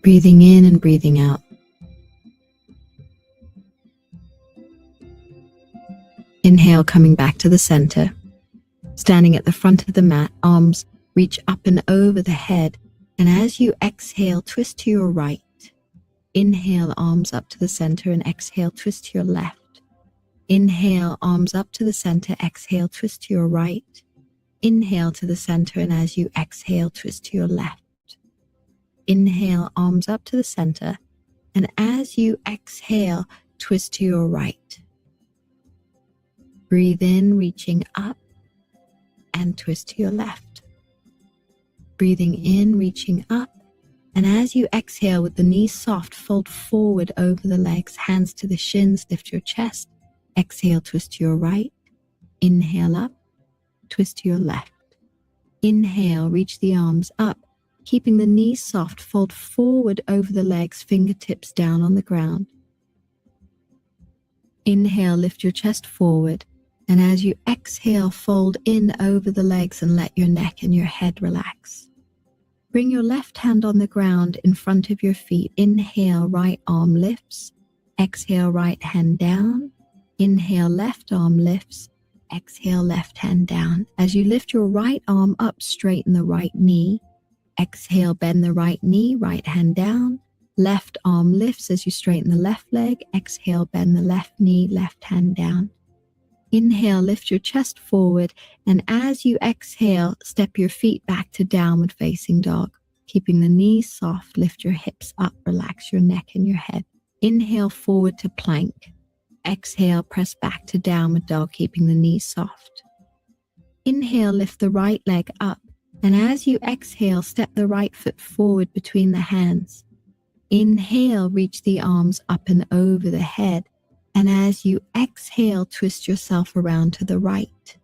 Breathing in and breathing out. Inhale, coming back to the center. Standing at the front of the mat, arms reach up and over the head. And as you exhale, twist to your right. Inhale, arms up to the center, and exhale, twist to your left. Inhale, arms up to the center, exhale, twist to your right. Inhale to the center, and as you exhale, twist to your left. Inhale, arms up to the center, and as you exhale, twist to your right. Breathe in, reaching up, and twist to your left. Breathing in, reaching up, and as you exhale with the knees soft, fold forward over the legs, hands to the shins, lift your chest. Exhale, twist to your right. Inhale up, twist to your left. Inhale, reach the arms up, keeping the knees soft, fold forward over the legs, fingertips down on the ground. Inhale, lift your chest forward, and as you exhale, fold in over the legs and let your neck and your head relax. Bring your left hand on the ground in front of your feet. Inhale, right arm lifts. Exhale, right hand down. Inhale, left arm lifts. Exhale, left hand down. As you lift your right arm up, straighten the right knee. Exhale, bend the right knee, right hand down. Left arm lifts as you straighten the left leg. Exhale, bend the left knee, left hand down. Inhale, lift your chest forward, and as you exhale, step your feet back to downward facing dog. Keeping the knees soft, lift your hips up, relax your neck and your head. Inhale, forward to plank. Exhale, press back to downward dog, keeping the knees soft. Inhale, lift the right leg up, and as you exhale, step the right foot forward between the hands. Inhale, reach the arms up and over the head. And as you exhale, twist yourself around to the right.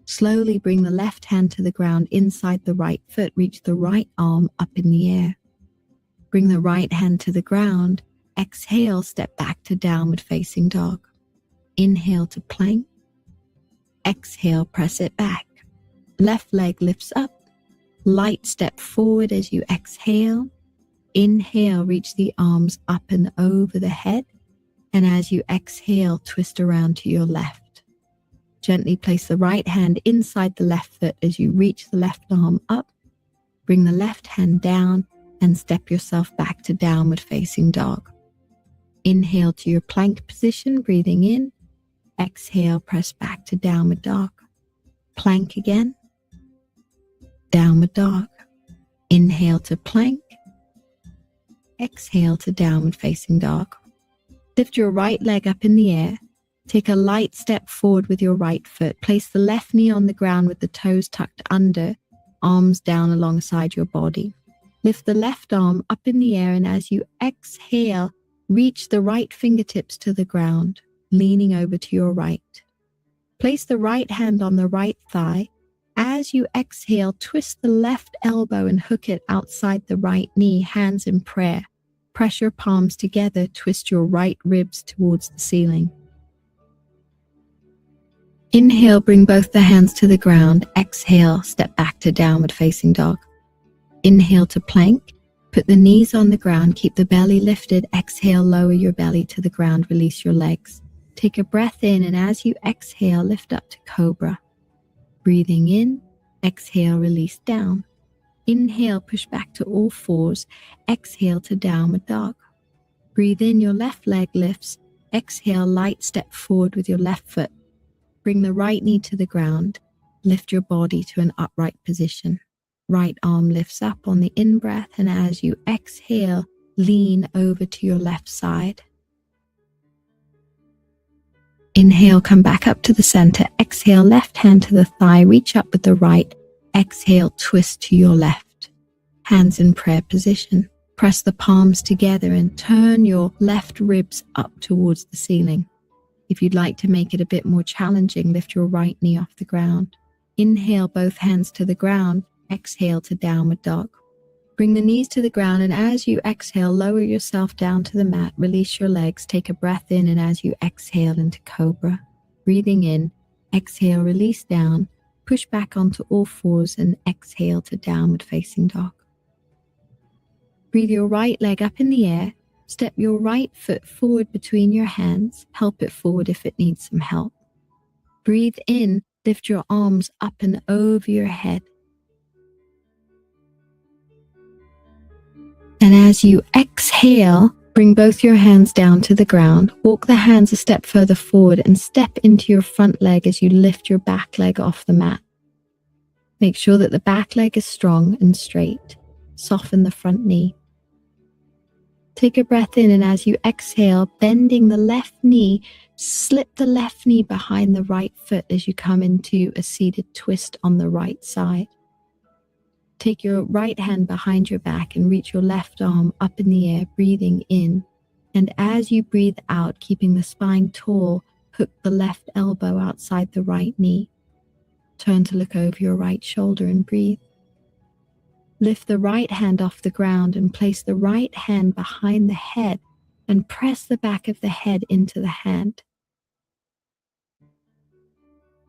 Slowly bring the left hand to the ground inside the right foot. Reach the right arm up in the air. Bring the right hand to the ground. Exhale, step back to downward facing dog. Inhale to plank. Exhale, press it back. Left leg lifts up. Light step forward as you exhale. Inhale, reach the arms up and over the head. And as you exhale, twist around to your left. Gently place the right hand inside the left foot as you reach the left arm up. Bring the left hand down and step yourself back to downward facing dog. Inhale to your plank position, breathing in. Exhale, press back to downward dog. Plank again. Downward dog. Inhale to plank. Exhale to downward facing dog. Lift your right leg up in the air. Take a light step forward with your right foot. Place the left knee on the ground with the toes tucked under, arms down alongside your body. Lift the left arm up in the air, and as you exhale, reach the right fingertips to the ground, leaning over to your right. Place the right hand on the right thigh. As you exhale, twist the left elbow and hook it outside the right knee, hands in prayer. Press your palms together, twist your right ribs towards the ceiling. Inhale, bring both the hands to the ground. Exhale, step back to downward facing dog. Inhale to plank. Put the knees on the ground, keep the belly lifted. Exhale, lower your belly to the ground, release your legs. Take a breath in, and as you exhale, lift up to cobra. Breathing in, exhale, release down. Inhale, push back to all fours. Exhale to downward dog. Breathe in, your left leg lifts. Exhale, light step forward with your left foot. Bring the right knee to the ground. Lift your body to an upright position. Right arm lifts up on the in-breath, and as you exhale, lean over to your left side. Inhale, come back up to the center. Exhale, left hand to the thigh. Reach up with the right. Exhale, twist to your left. Hands in prayer position. Press the palms together and turn your left ribs up towards the ceiling. If you'd like to make it a bit more challenging, lift your right knee off the ground. Inhale, both hands to the ground. Exhale to downward dog. Bring the knees to the ground, and as you exhale, lower yourself down to the mat. Release your legs. Take a breath in, and as you exhale into cobra. Breathing in, exhale, release down. Push back onto all fours and exhale to downward facing dog. Breathe your right leg up in the air. Step your right foot forward between your hands. Help it forward if it needs some help. Breathe in. Lift your arms up and over your head. And as you exhale, bring both your hands down to the ground. Walk the hands a step further forward and step into your front leg as you lift your back leg off the mat. Make sure that the back leg is strong and straight. Soften the front knee. Take a breath in, and as you exhale, bending the left knee, slip the left knee behind the right foot as you come into a seated twist on the right side. Take your right hand behind your back and reach your left arm up in the air, breathing in. And as you breathe out, keeping the spine tall, hook the left elbow outside the right knee. Turn to look over your right shoulder and breathe. Lift the right hand off the ground and place the right hand behind the head and press the back of the head into the hand.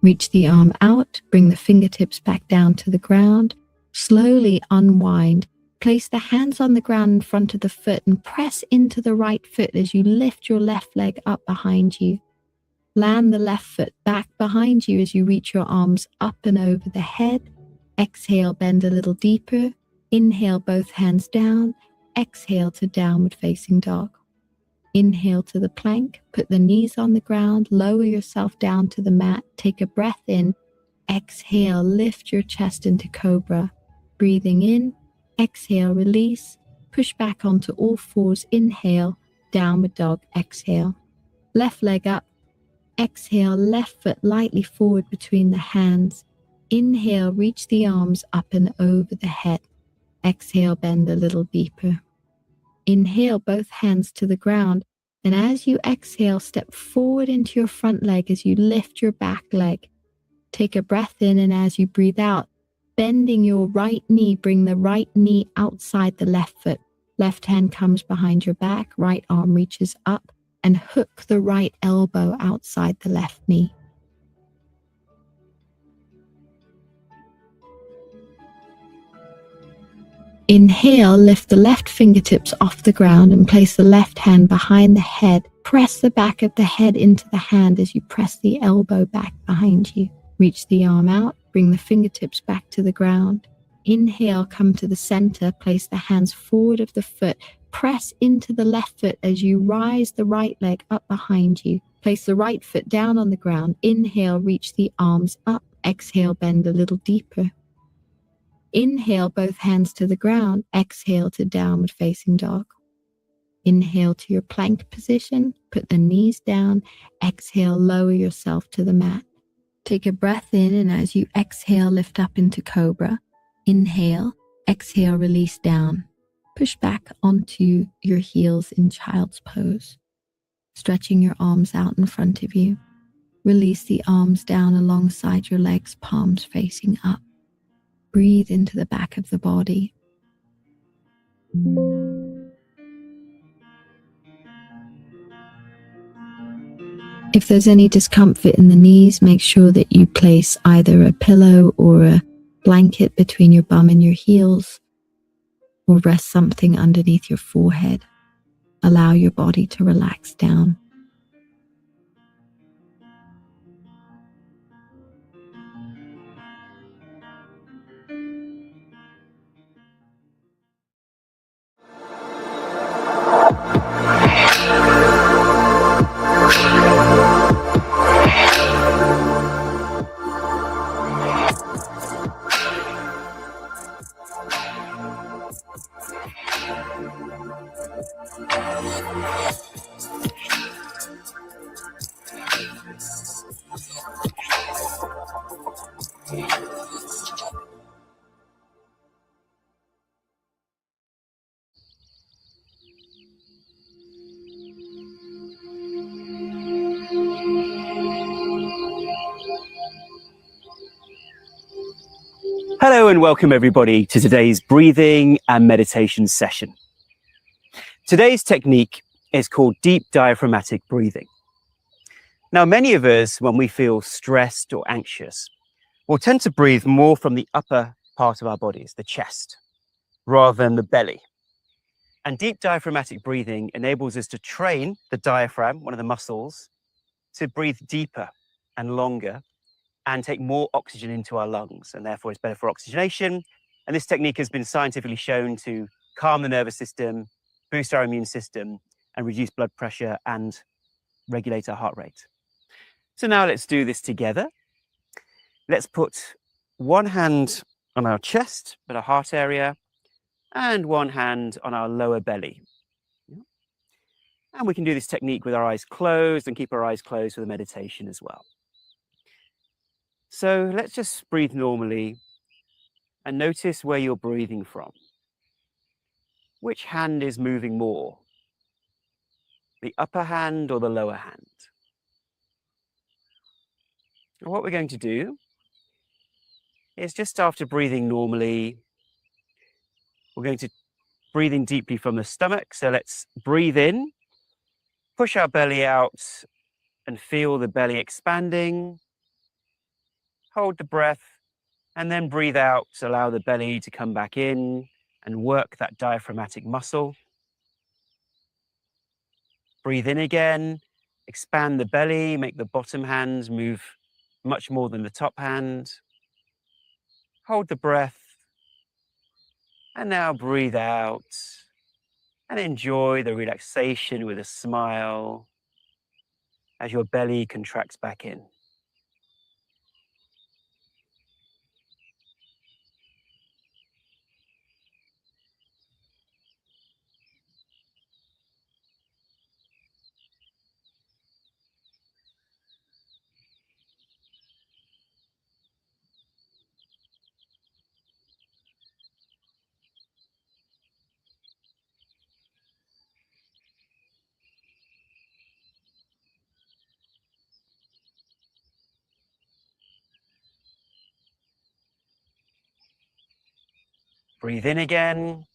Reach the arm out, bring the fingertips back down to the ground. Slowly unwind. Place the hands on the ground in front of the foot and press into the right foot as you lift your left leg up behind you. Land the left foot back behind you as you reach your arms up and over the head. Exhale, bend a little deeper. Inhale, both hands down. Exhale to downward facing dog. Inhale to the plank. Put the knees on the ground. Lower yourself down to the mat. Take a breath in. Exhale, lift your chest into cobra. Breathing in. Exhale, release. Push back onto all fours. Inhale, downward dog. Exhale. Left leg up. Exhale, left foot lightly forward between the hands. Inhale, reach the arms up and over the head. Exhale, bend a little deeper. Inhale, both hands to the ground. And as you exhale, step forward into your front leg as you lift your back leg. Take a breath in, and as you breathe out, bending your right knee, bring the right knee outside the left foot. Left hand comes behind your back, right arm reaches up, and hook the right elbow outside the left knee. Inhale, lift the left fingertips off the ground and place the left hand behind the head. Press the back of the head into the hand as you press the elbow back behind you. Reach the arm out, bring the fingertips back to the ground. Inhale, come to the center, place the hands forward of the foot. Press into the left foot as you rise the right leg up behind you. Place the right foot down on the ground. Inhale, reach the arms up. Exhale, bend a little deeper. Inhale, both hands to the ground. Exhale to downward facing dog. Inhale to your plank position. Put the knees down. Exhale, lower yourself to the mat. Take a breath in, and as you exhale, lift up into cobra. Inhale, exhale, release down. Push back onto your heels in child's pose. Stretching your arms out in front of you. Release the arms down alongside your legs, palms facing up. Breathe into the back of the body. If there's any discomfort in the knees, make sure that you place either a pillow or a blanket between your bum and your heels, or rest something underneath your forehead. Allow your body to relax down. Hello and welcome everybody to today's breathing and meditation session. Today's technique is called deep diaphragmatic breathing. Now, many of us, when we feel stressed or anxious, will tend to breathe more from the upper part of our bodies, the chest, rather than the belly. And deep diaphragmatic breathing enables us to train the diaphragm, one of the muscles, to breathe deeper and longer and take more oxygen into our lungs. And therefore, it's better for oxygenation. And this technique has been scientifically shown to calm the nervous system, boost our immune system, and reduce blood pressure and regulate our heart rate. So now let's do this together. Let's put one hand on our chest, at our heart area, and one hand on our lower belly. And we can do this technique with our eyes closed and keep our eyes closed for the meditation as well. So let's just breathe normally and notice where you're breathing from. Which hand is moving more? The upper hand or the lower hand? And what we're going to do is just after breathing normally, we're going to breathe in deeply from the stomach. So let's breathe in, push our belly out and feel the belly expanding. Hold the breath and then breathe out to allow the belly to come back in and work that diaphragmatic muscle. Breathe in again, expand the belly, make the bottom hand move much more than the top hand. Hold the breath and now breathe out and enjoy the relaxation with a smile as your belly contracts back in. Breathe in again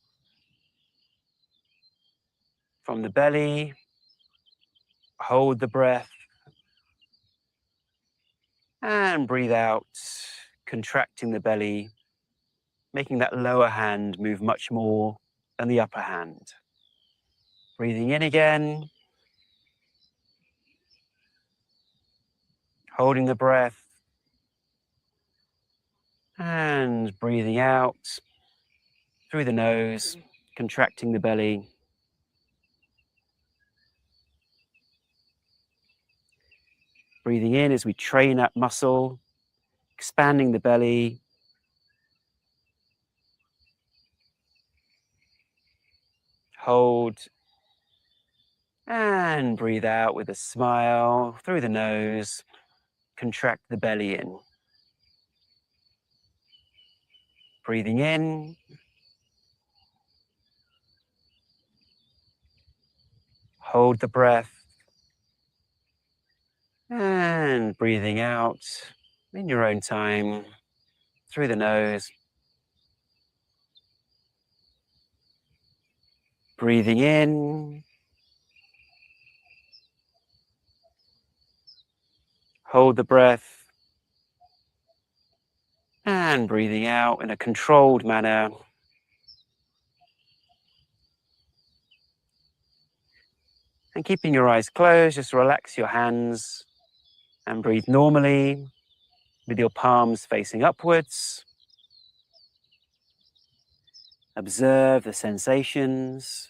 from the belly. Hold the breath and breathe out, contracting the belly, making that lower hand move much more than the upper hand. Breathing in again, holding the breath and breathing out through the nose, contracting the belly. Breathing in as we train that muscle, expanding the belly. Hold and breathe out with a smile through the nose, contract the belly in. Breathing in. Hold the breath. And breathing out in your own time through the nose. Breathing in. Hold the breath. And breathing out in a controlled manner. And keeping your eyes closed, just relax your hands and breathe normally with your palms facing upwards. Observe the sensations.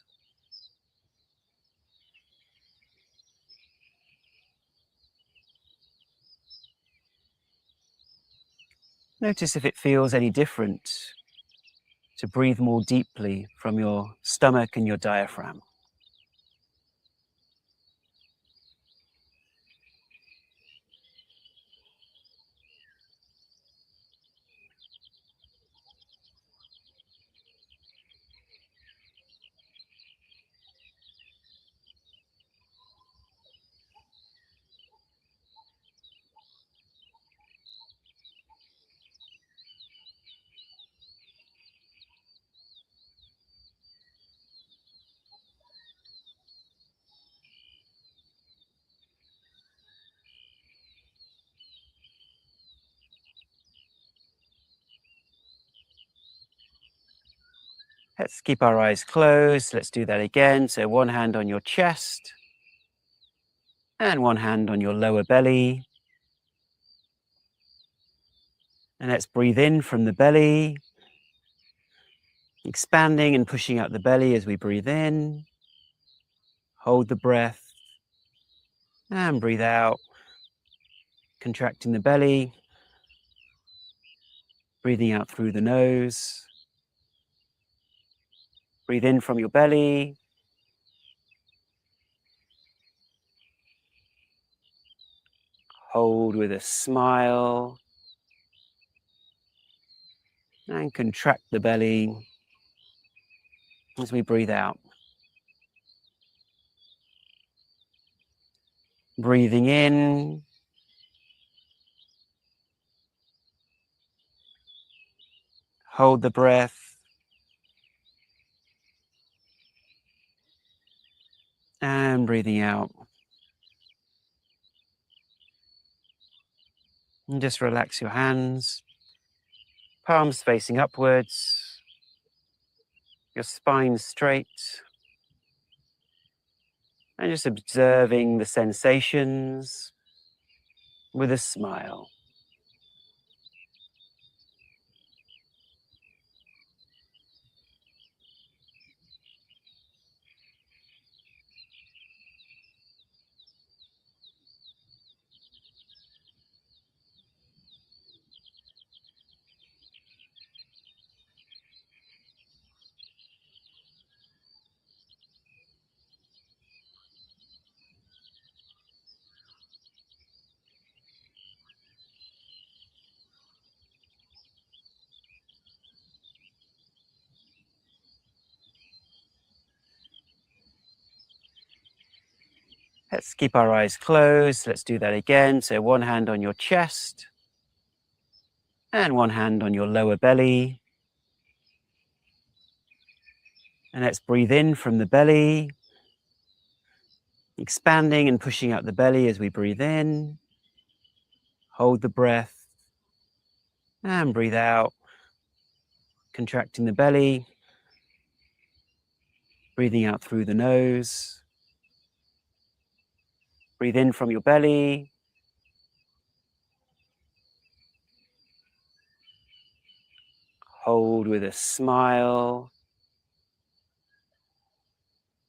Notice if it feels any different to breathe more deeply from your stomach and your diaphragm. Let's keep our eyes closed. Let's do that again. So one hand on your chest and one hand on your lower belly. And let's breathe in from the belly, expanding and pushing out the belly as we breathe in. Hold the breath and breathe out, contracting the belly, breathing out through the nose. Breathe in from your belly. Hold with a smile and contract the belly as we breathe out. Breathing in. Hold the breath. And breathing out. And just relax your hands. Palms facing upwards. Your spine straight. And just observing the sensations with a smile. Let's keep our eyes closed. Let's do that again. So one hand on your chest and one hand on your lower belly. And let's breathe in from the belly, expanding and pushing out the belly as we breathe in. Hold the breath and breathe out, contracting the belly, breathing out through the nose. Breathe in from your belly. Hold with a smile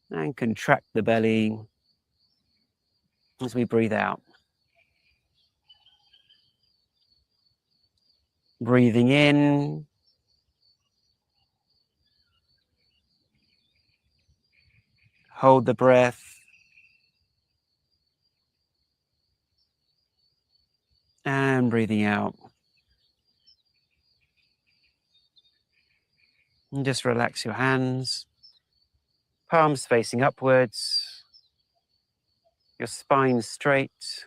and contract the belly as we breathe out. Breathing in. Hold the breath. And breathing out. And just relax your hands. Palms facing upwards. Your spine straight.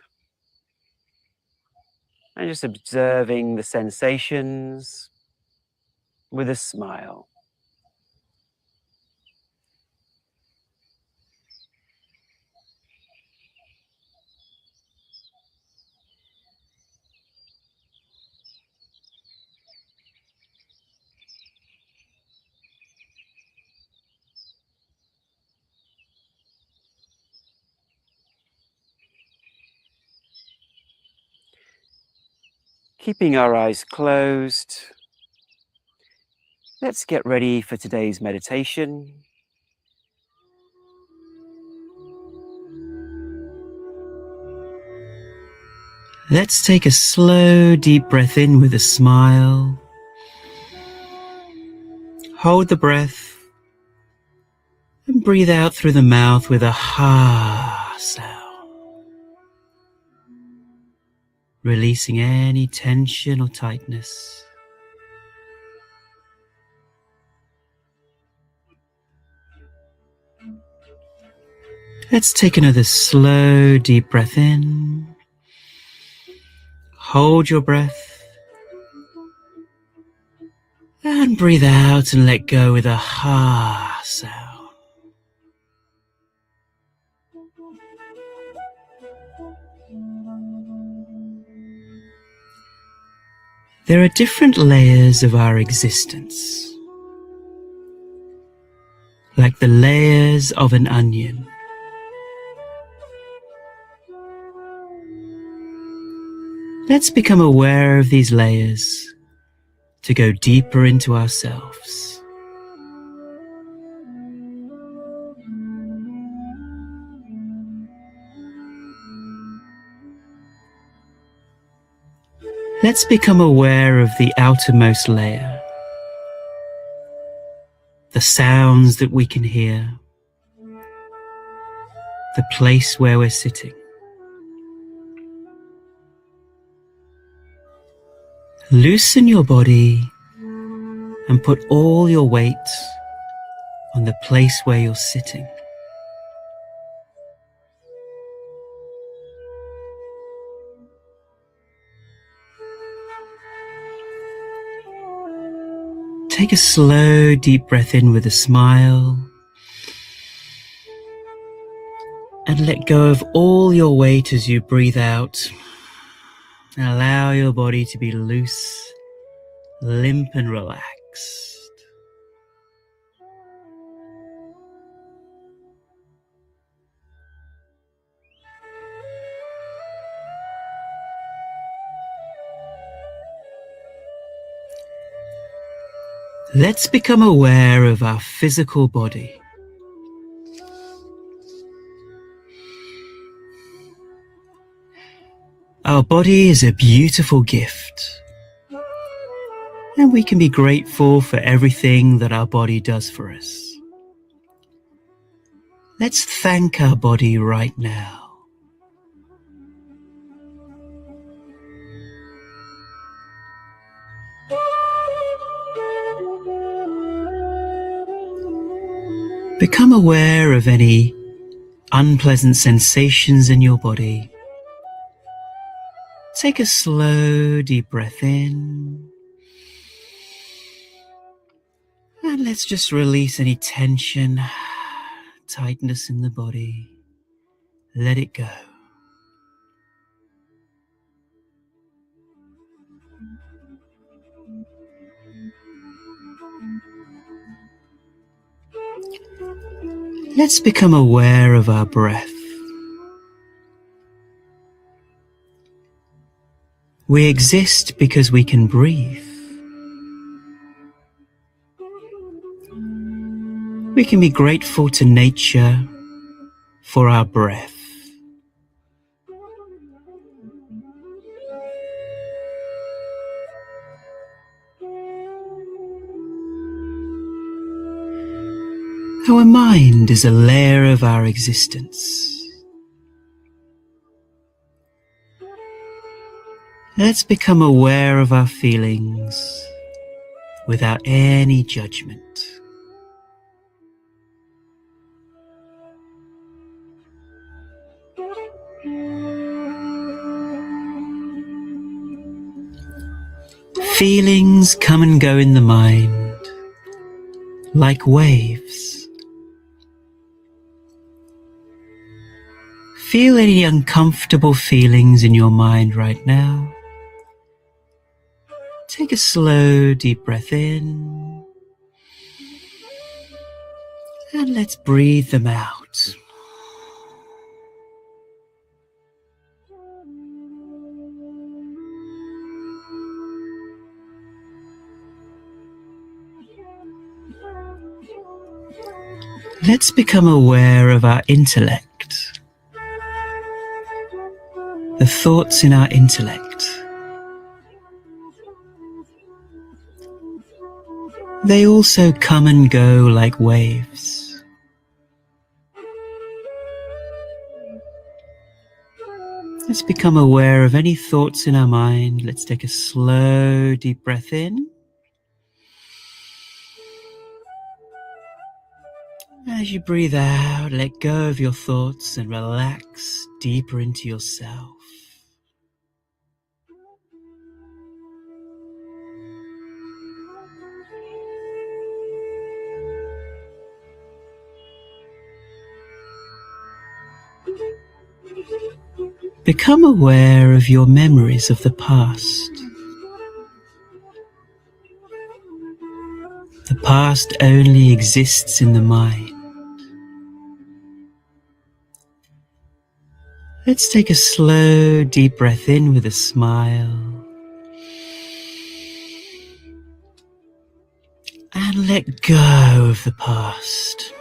And just observing the sensations with a smile. Keeping our eyes closed, let's get ready for today's meditation. Let's take a slow, deep breath in with a smile. Hold the breath and breathe out through the mouth with a ha sound. Releasing any tension or tightness. Let's take another slow, deep breath in. Hold your breath. And breathe out and let go with a ha sound. There are different layers of our existence. like the layers of an onion. Let's become aware of these layers to go deeper into ourselves. Let's become aware of the outermost layer, the sounds that we can hear, the place where we're sitting. Loosen your body and put all your weight on the place where you're sitting. Take a slow, deep breath in with a smile and let go of all your weight as you breathe out. Allow your body to be loose, limp and relaxed. Let's become aware of our physical body. Our body is a beautiful gift, and we can be grateful for everything that our body does for us. Let's thank our body right now. Become aware of any unpleasant sensations in your body. Take a slow, deep breath in. And let's just release any tension, tightness in the body. Let it go. Let's become aware of our breath. We exist because we can breathe. We can be grateful to nature for our breath. Our mind is a layer of our existence. Let's become aware of our feelings without any judgment. Feelings come and go in the mind like waves. Feel any uncomfortable feelings in your mind right now. Take a slow, deep breath in, and let's breathe them out. Let's become aware of our intellect, the thoughts in our intellect. They also come and go like waves. Let's become aware of any thoughts in our mind. Let's take a slow, deep breath in. As you breathe out, let go of your thoughts and relax deeper into yourself. Become aware of your memories of the past. The past only exists in the mind. Let's take a slow, deep breath in with a smile. And let go of the past.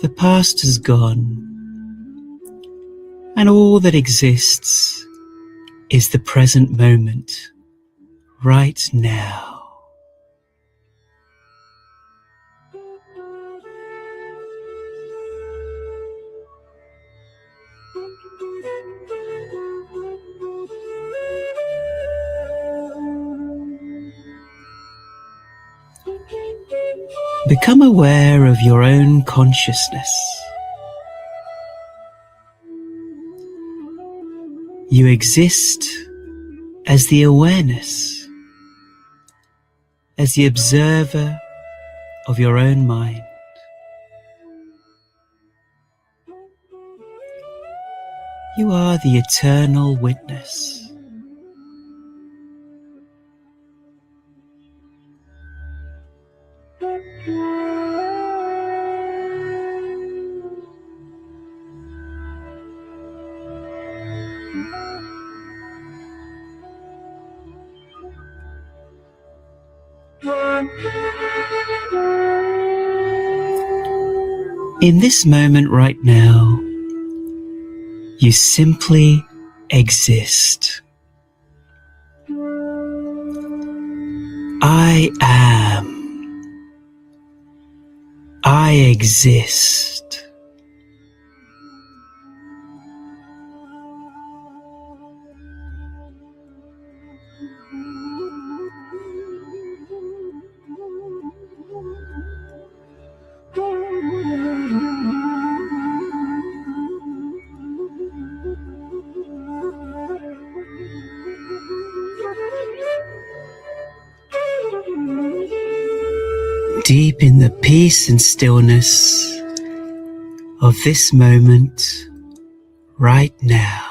The past is gone, and all that exists is the present moment, right now. Become aware of your own consciousness. You exist as the awareness, as the observer of your own mind. You are the eternal witness. In this moment right now, you simply exist. I am. I exist. Deep in the peace and stillness of this moment right now.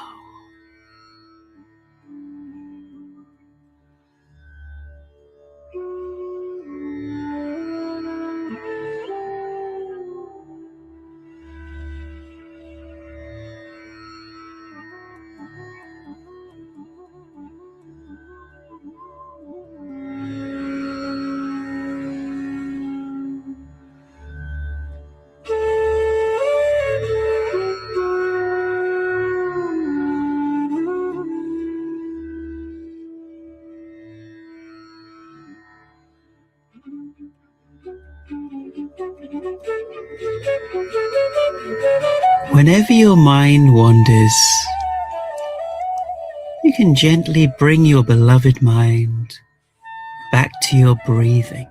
Whenever your mind wanders, you can gently bring your beloved mind back to your breathing.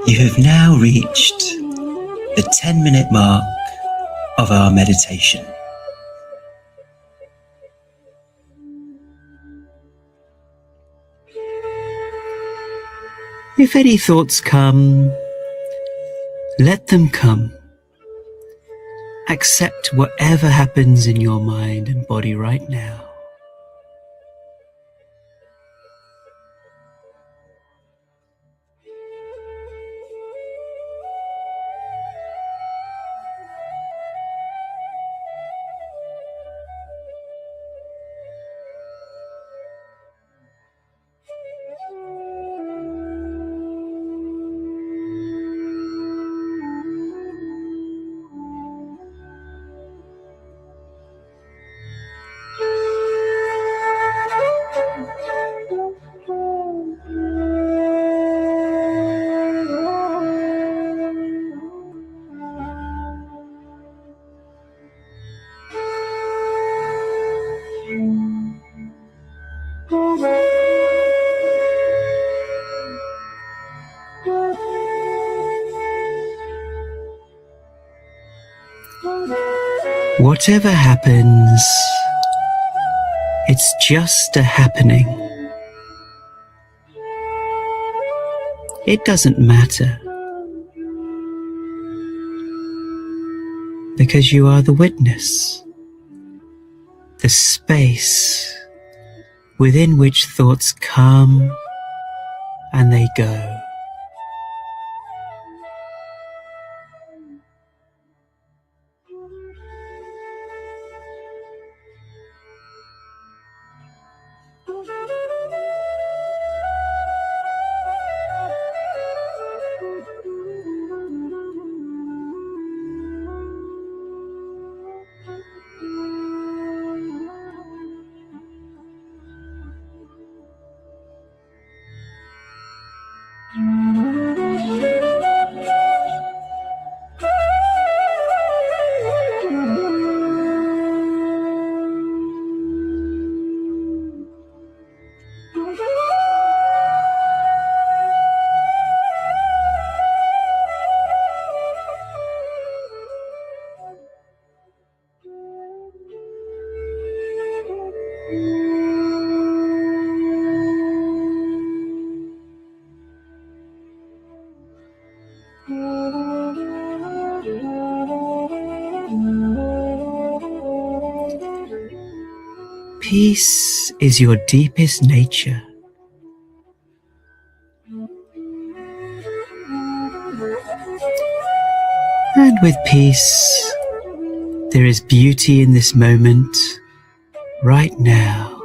You have now reached the 10-minute mark of our meditation. If any thoughts come, let them come. Accept whatever happens in your mind and body right now. Whatever happens, it's just a happening. It doesn't matter, because you are the witness, the space within which thoughts come and they go. Peace is your deepest nature. And with peace, there is beauty in this moment, right now.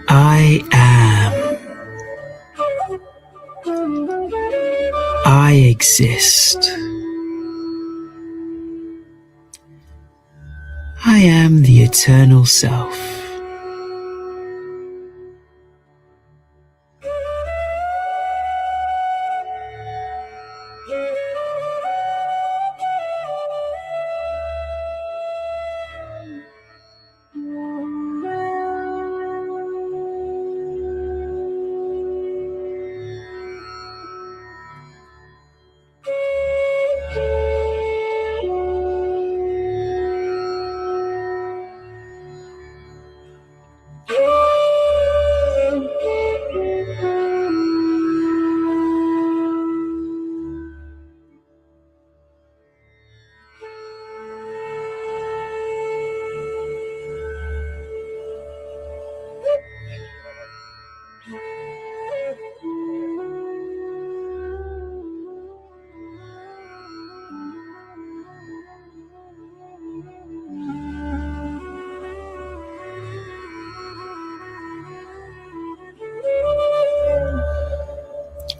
I am. I exist. I am the eternal self.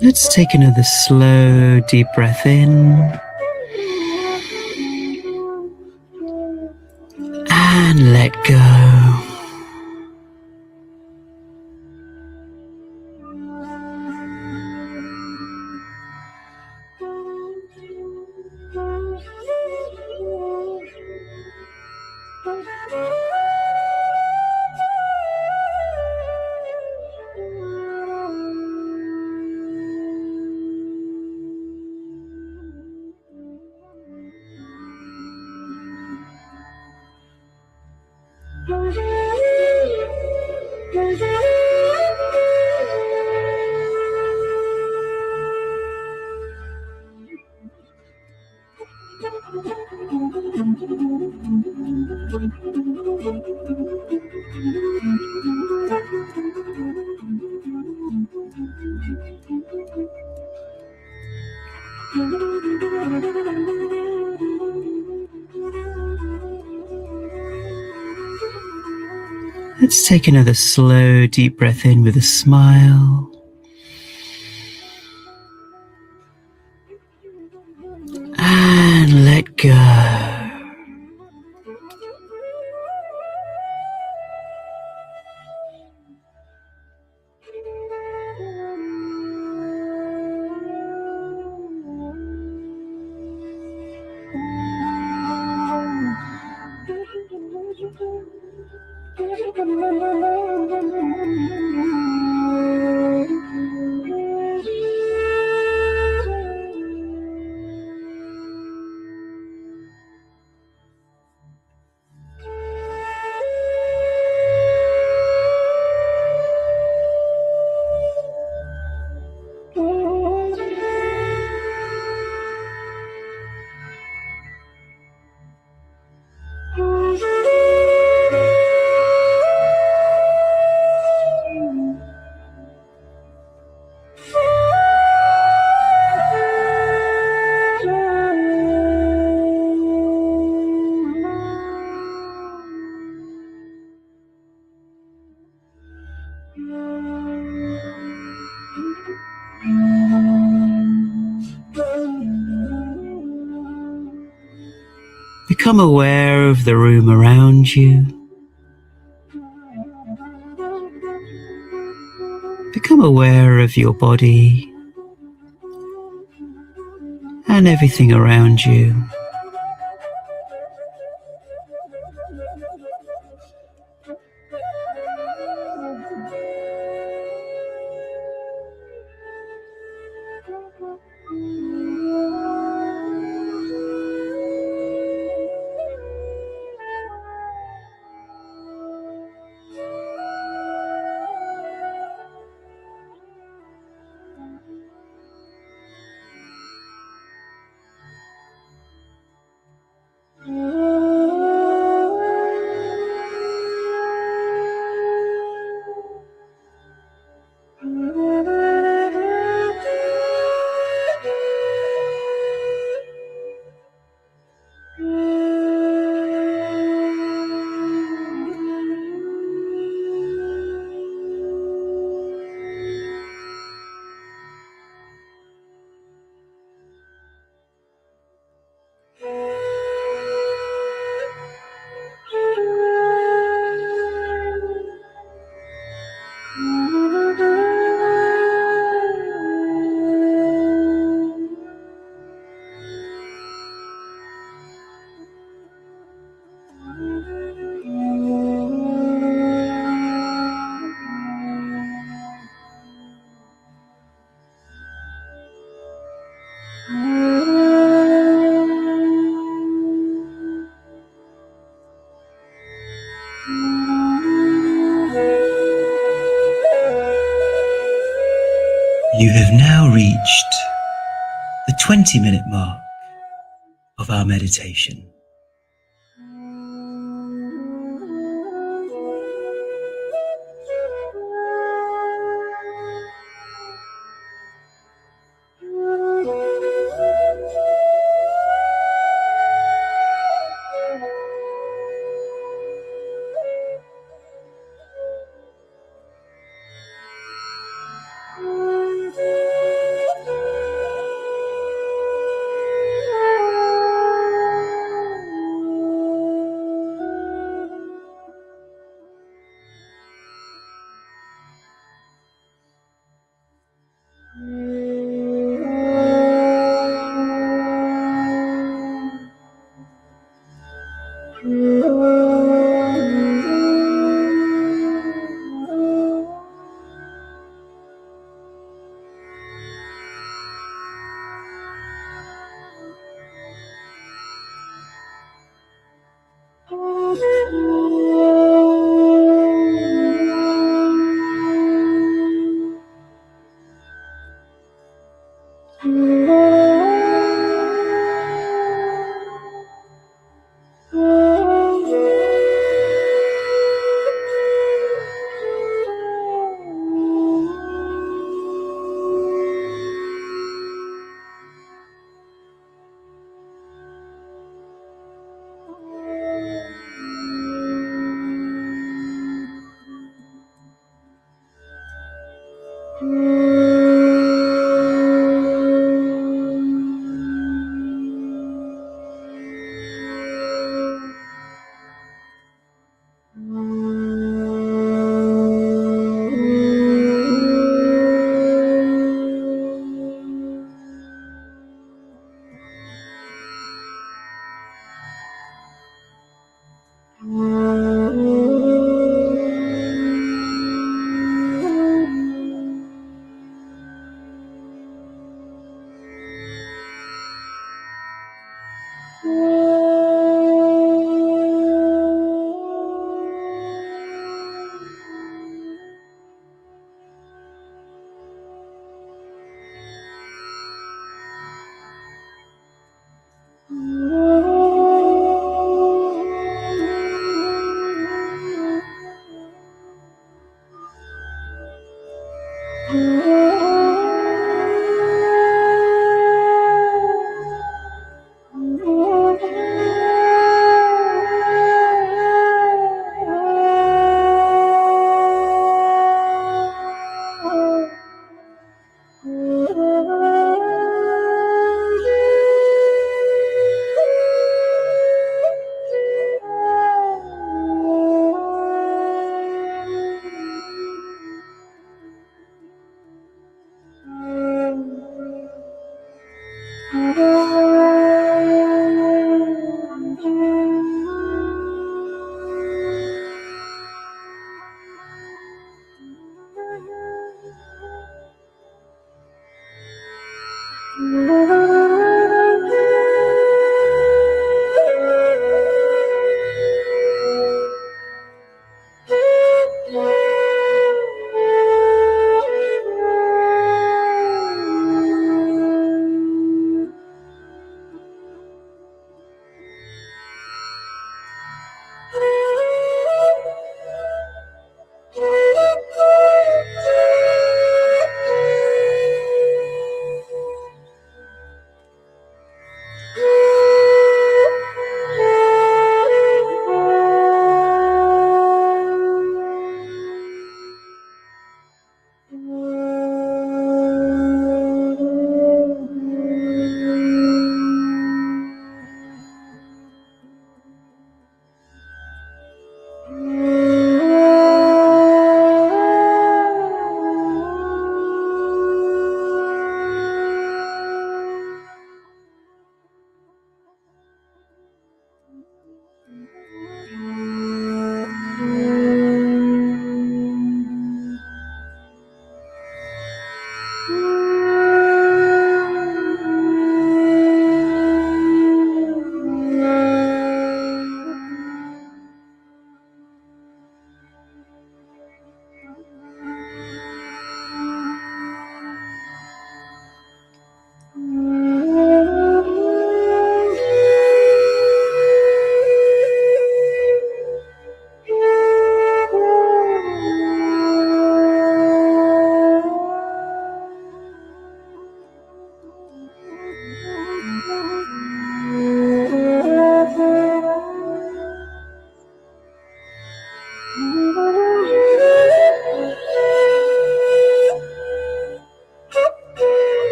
Let's take another slow, deep breath in. And let go. Let's take another slow, deep breath in with a smile. And let go. Become aware of the room around you. Become aware of your body and everything around you. You have now reached the 20-minute mark of our meditation.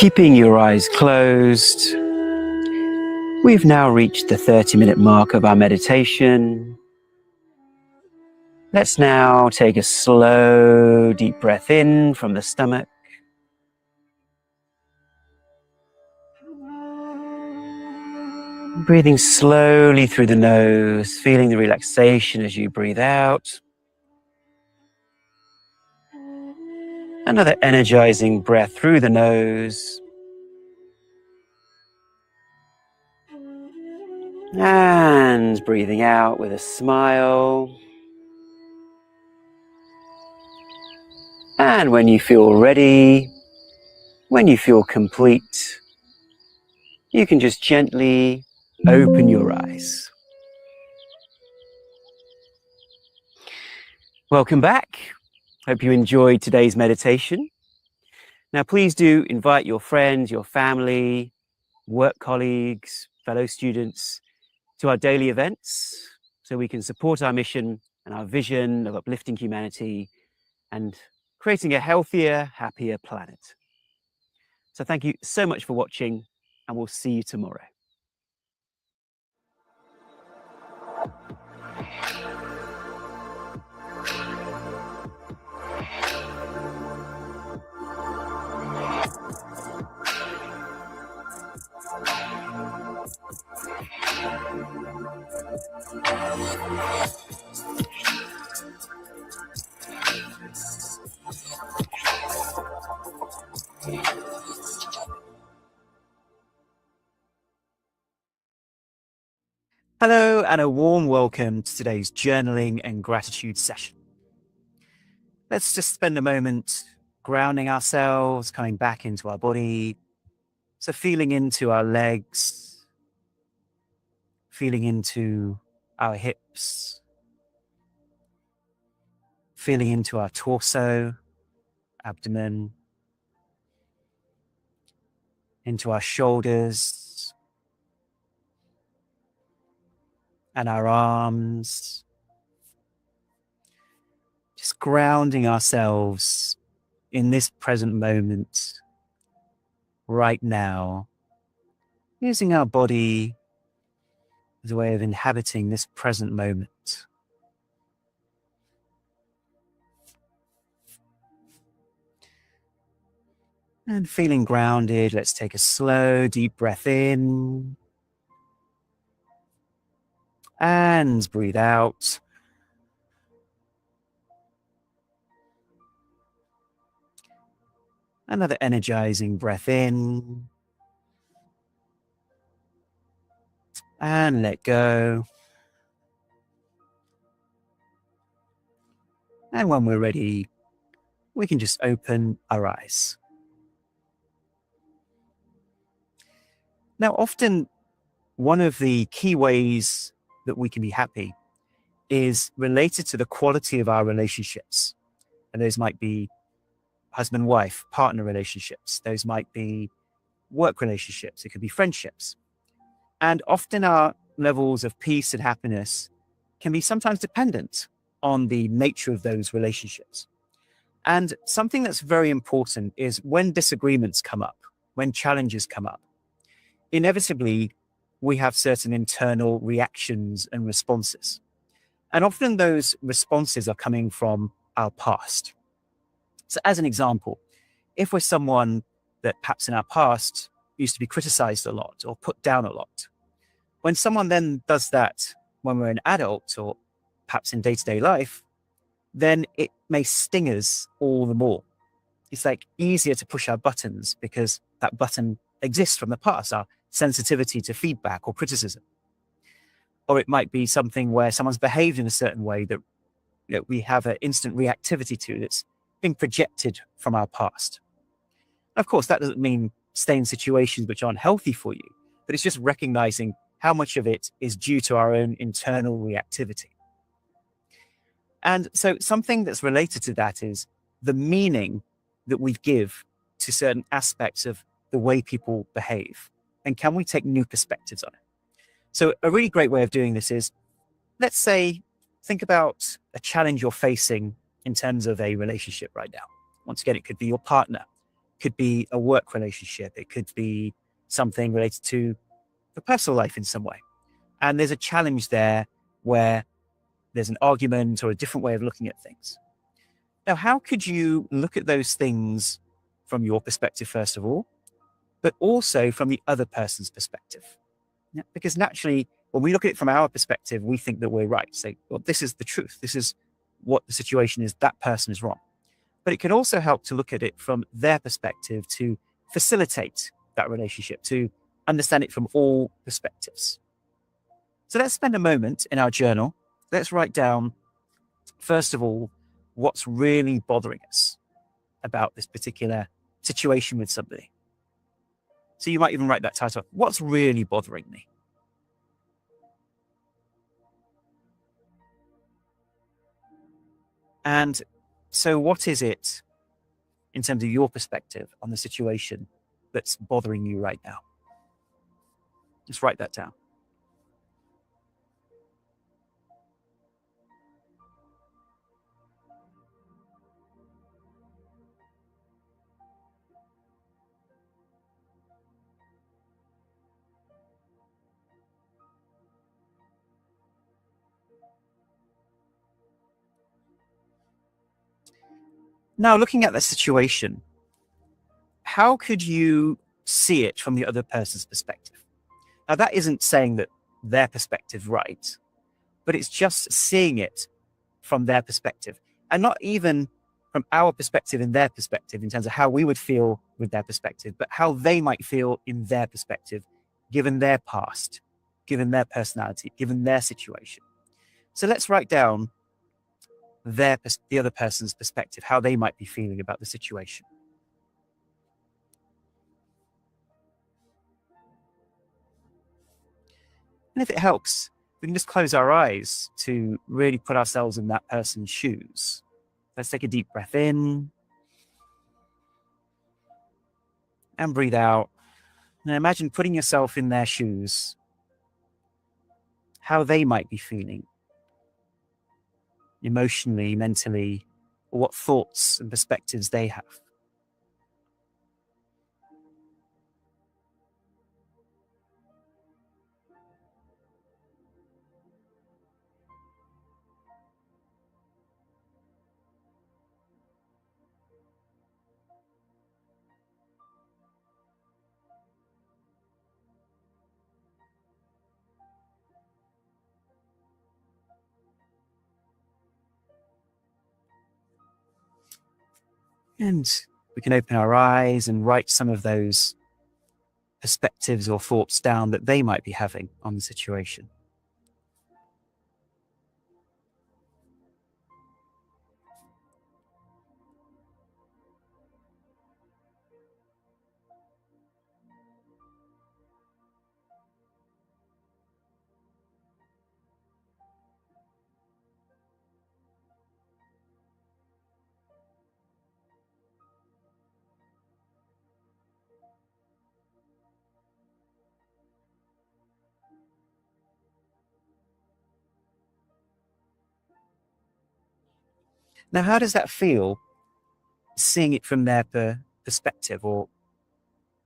Keeping your eyes closed, we've now reached the 30-minute mark of our meditation. Let's now take a slow, deep breath in from the stomach. Breathing slowly through the nose, feeling the relaxation as you breathe out. Another energizing breath through the nose. And breathing out with a smile. And when you feel ready, when you feel complete, you can just gently open your eyes. Welcome back. Hope you enjoyed today's meditation. Now, please do invite your friends, your family, work colleagues, fellow students to our daily events so we can support our mission and our vision of uplifting humanity and creating a healthier, happier planet. So thank you so much for watching, and we'll see you tomorrow. Hello, and a warm welcome to today's journaling and gratitude session. Let's just spend a moment grounding ourselves, coming back into our body. So feeling into our legs, feeling into our hips, feeling into our torso, abdomen, into our shoulders and our arms. Just grounding ourselves in this present moment, right now, using our body as a way of inhabiting this present moment. And feeling grounded, let's take a slow, deep breath in. And breathe out. Another energizing breath in. And let go. And when we're ready, we can just open our eyes. Now, often one of the key ways that we can be happy is related to the quality of our relationships. And those might be husband-wife, partner relationships. Those might be work relationships. It could be friendships. And often our levels of peace and happiness can be sometimes dependent on the nature of those relationships. And something that's very important is when disagreements come up, when challenges come up, inevitably we have certain internal reactions and responses. And often those responses are coming from our past. So as an example, if we're someone that perhaps in our past used to be criticized a lot or put down a lot, when someone then does that when we're an adult or perhaps in day-to-day life, then it may sting us all the more. It's like easier to push our buttons because that button exists from the past, our sensitivity to feedback or criticism. Or it might be something where someone's behaved in a certain way that we have an instant reactivity to that's being projected from our past. Of course, that doesn't mean stay in situations which aren't healthy for you, but it's just recognizing how much of it is due to our own internal reactivity. And so something that's related to that is the meaning that we give to certain aspects of the way people behave. And can we take new perspectives on it? So a really great way of doing this is, let's say, think about a challenge you're facing in terms of a relationship right now. Once again, it could be your partner, could be a work relationship. It could be something related to the personal life in some way. And there's a challenge there where there's an argument or a different way of looking at things. Now, how could you look at those things from your perspective, first of all, but also from the other person's perspective? Yeah, because naturally, when we look at it from our perspective, we think that we're right. Say, well, this is the truth. This is what the situation is. That person is wrong. But it can also help to look at it from their perspective to facilitate that relationship, to understand it from all perspectives. So let's spend a moment in our journal. Let's write down, first of all, what's really bothering us about this particular situation with somebody. So you might even write that title, What's Really Bothering Me? And so what is it, in terms of your perspective on the situation, that's bothering you right now? Just write that down. Now, looking at the situation, how could you see it from the other person's perspective? Now, that isn't saying that their perspective's right, but it's just seeing it from their perspective, and not even from our perspective and their perspective in terms of how we would feel with their perspective, but how they might feel in their perspective, given their past, given their personality, given their situation. So let's write down the other person's perspective, how they might be feeling about the situation. And if it helps, we can just close our eyes to really put ourselves in that person's shoes. Let's take a deep breath in and breathe out. And imagine putting yourself in their shoes, how they might be feeling emotionally, mentally, or what thoughts and perspectives they have. And we can open our eyes and write some of those perspectives or thoughts down that they might be having on the situation. Now, how does that feel, seeing it from their perspective, or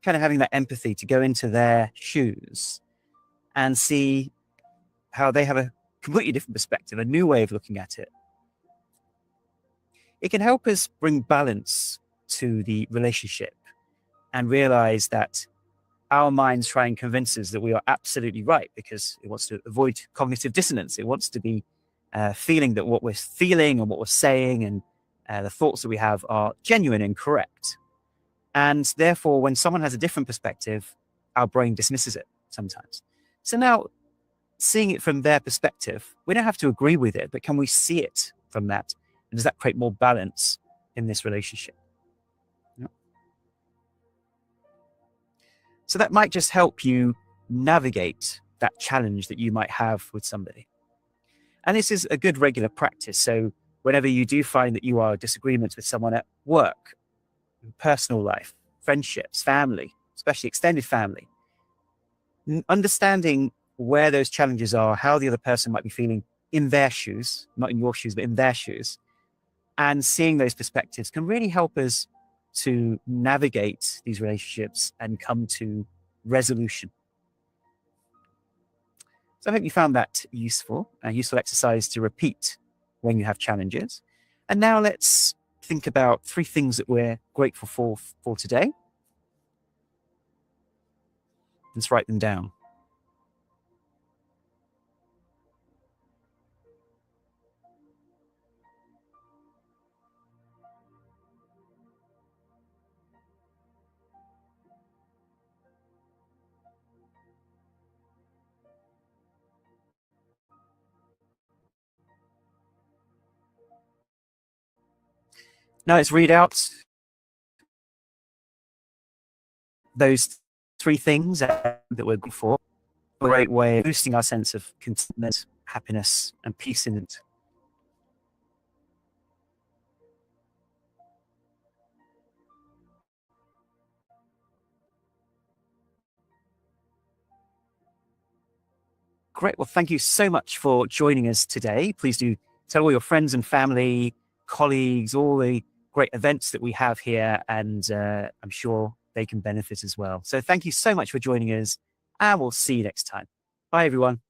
kind of having that empathy to go into their shoes and see how they have a completely different perspective, a new way of looking at it? It can help us bring balance to the relationship and realize that our minds try and convince us that we are absolutely right because it wants to avoid cognitive dissonance. It wants to be feeling that what we're feeling and what we're saying and the thoughts that we have are genuine and correct. And therefore, when someone has a different perspective, our brain dismisses it sometimes. So now, seeing it from their perspective, we don't have to agree with it, but can we see it from that? And does that create more balance in this relationship? Yeah. So that might just help you navigate that challenge that you might have with somebody. And this is a good regular practice. So whenever you do find that you are in disagreements with someone at work, personal life, friendships, family, especially extended family, understanding where those challenges are, how the other person might be feeling in their shoes, not in your shoes, but in their shoes, and seeing those perspectives can really help us to navigate these relationships and come to resolution. So I hope you found that useful, a useful exercise to repeat when you have challenges. And now let's think about 3 things that we're grateful for today. Let's write them down. Now let's read out those 3 things that we're grateful for. A great way of boosting our sense of contentment, happiness, and peace in it. Great. Well, thank you so much for joining us today. Please do tell all your friends and family, colleagues, all the great events that we have here, and I'm sure they can benefit as well. So thank you so much for joining us, and we'll see you next time. Bye, everyone.